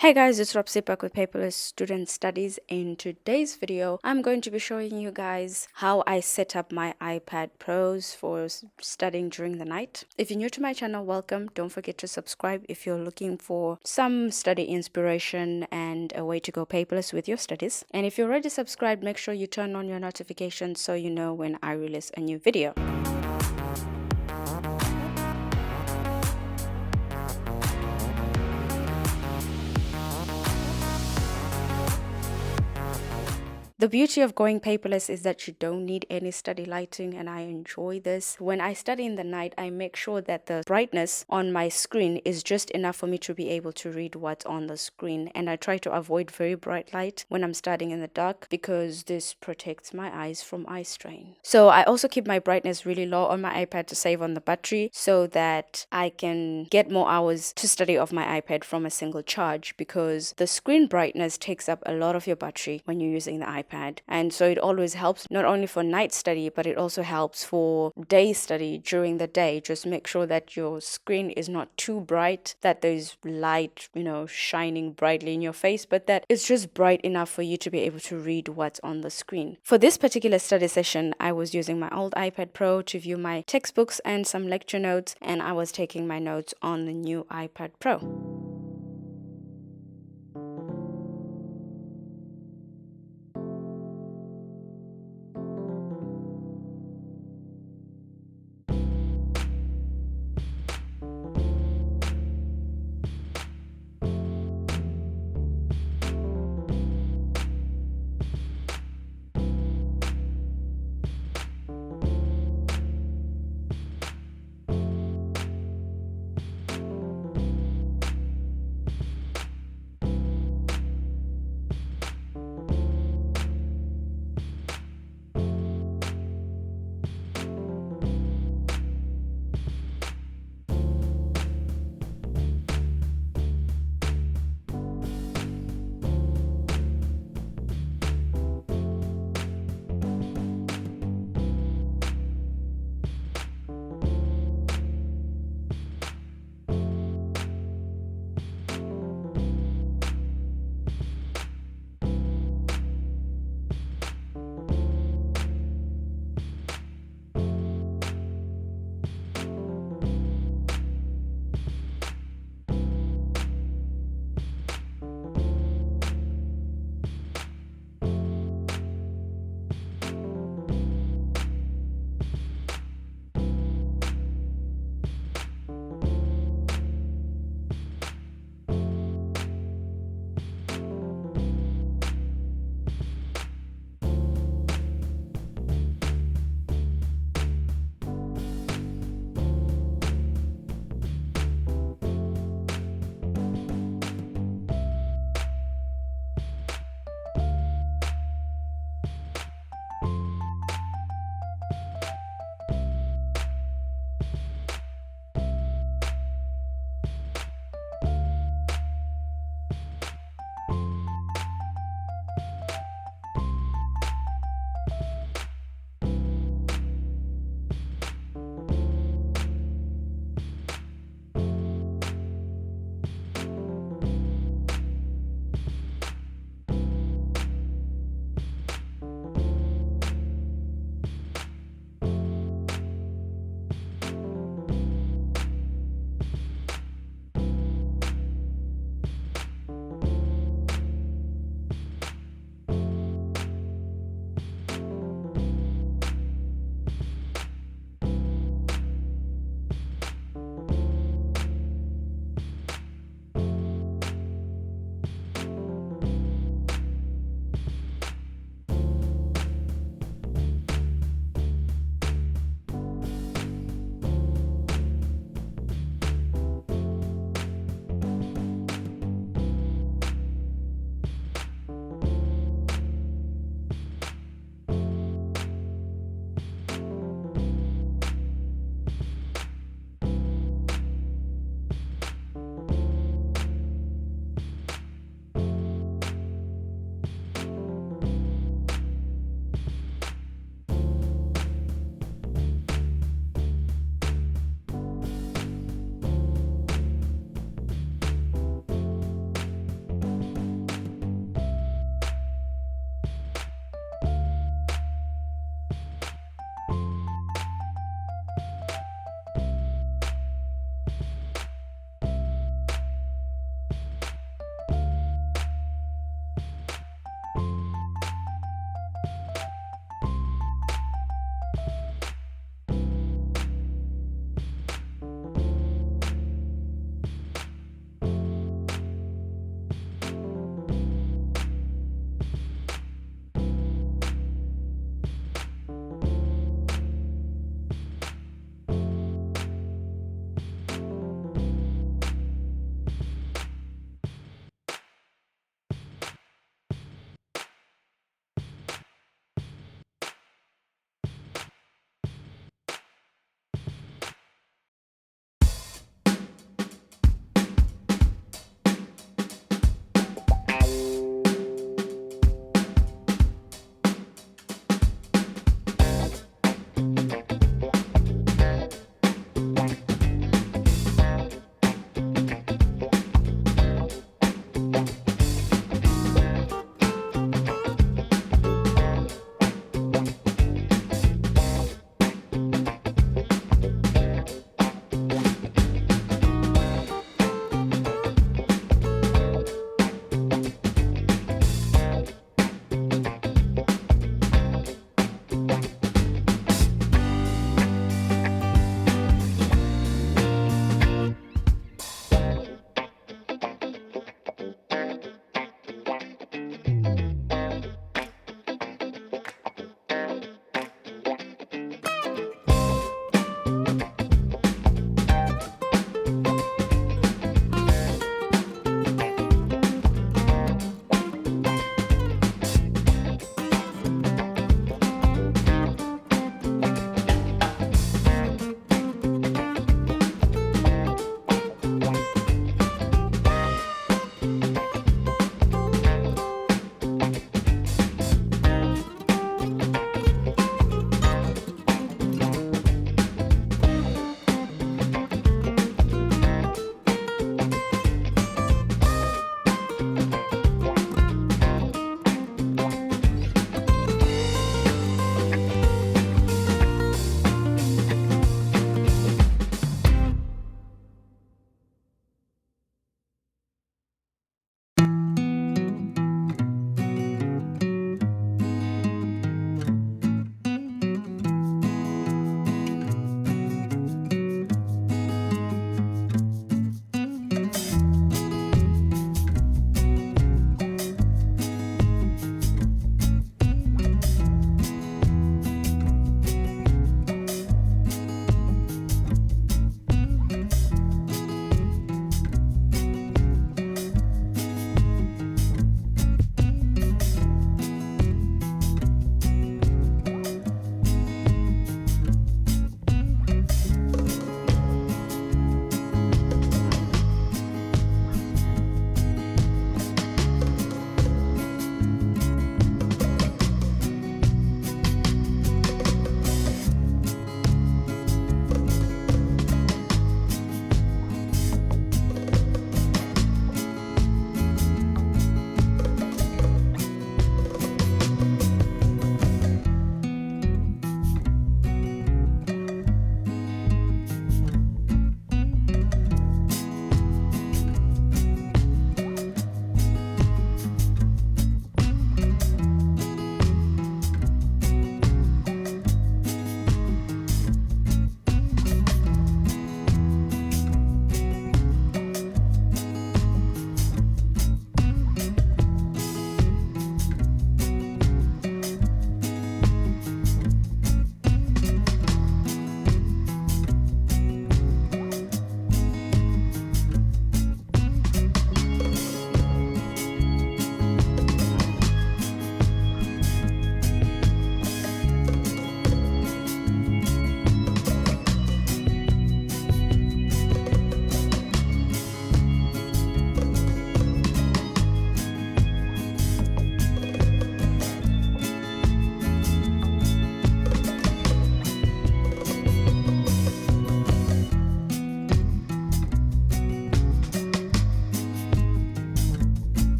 Hey guys, it's Rob back with Paperless Student Studies. In today's video, I'm going to be showing you guys how I set up my iPad Pros for studying during the night. If you're new to my channel, welcome. Don't forget to subscribe if you're looking for some study inspiration and a way to go paperless with your studies. And if you're already subscribed, make sure you turn on your notifications so you know when I release a new video. The beauty of going paperless is that you don't need any study lighting, and I enjoy this. When I study in the night, I make sure that the brightness on my screen is just enough for me to be able to read what's on the screen, and I try to avoid very bright light when I'm studying in the dark because this protects my eyes from eye strain. So I also keep my brightness really low on my iPad to save on the battery so that I can get more hours to study off my iPad from a single charge, because the screen brightness takes up a lot of your battery when you're using the iPad. And so it always helps not only for night study, but it also helps for day study during the day. Just make sure that your screen is not too bright, that there's light, shining brightly in your face, but that it's just bright enough for you to be able to read what's on the screen. For this particular study session, I was using my old iPad Pro to view my textbooks and some lecture notes, and I was taking my notes on the new iPad Pro.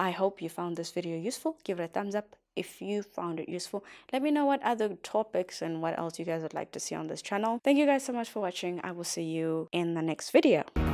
I hope you found this video useful. Give it a thumbs up if you found it useful. Let me know what other topics and what else you guys would like to see on this channel. Thank you guys so much for watching. I will see you in the next video.